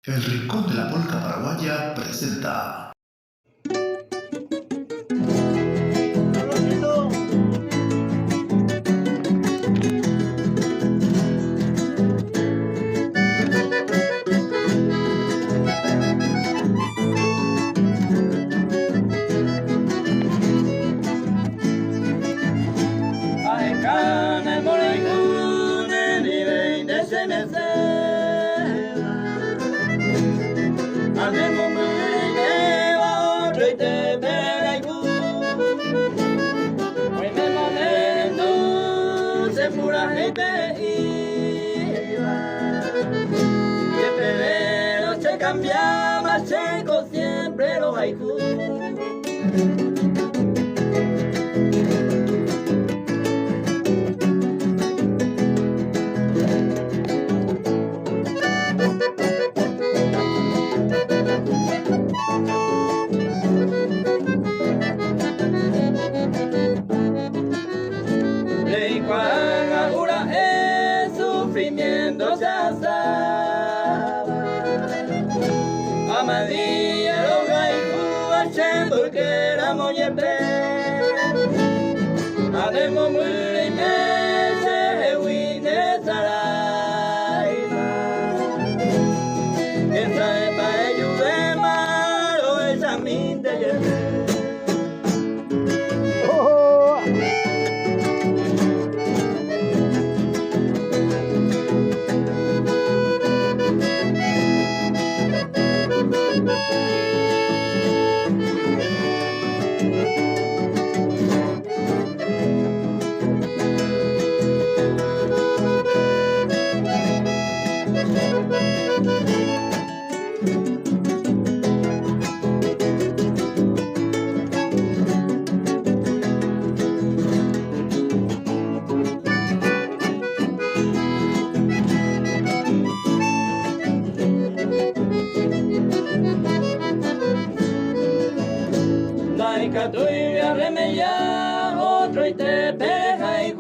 El Rincón de la Polca Paraguaya presenta. Pura gente iba, que febrero se cambiaba seco siempre los haikus. Se asaba Amadía los haikus hacen porque éramos yepe ademo muy meses huine saraima esa es para ellos de malo esa minte yepe. Daika tuya remeya otro y te pega y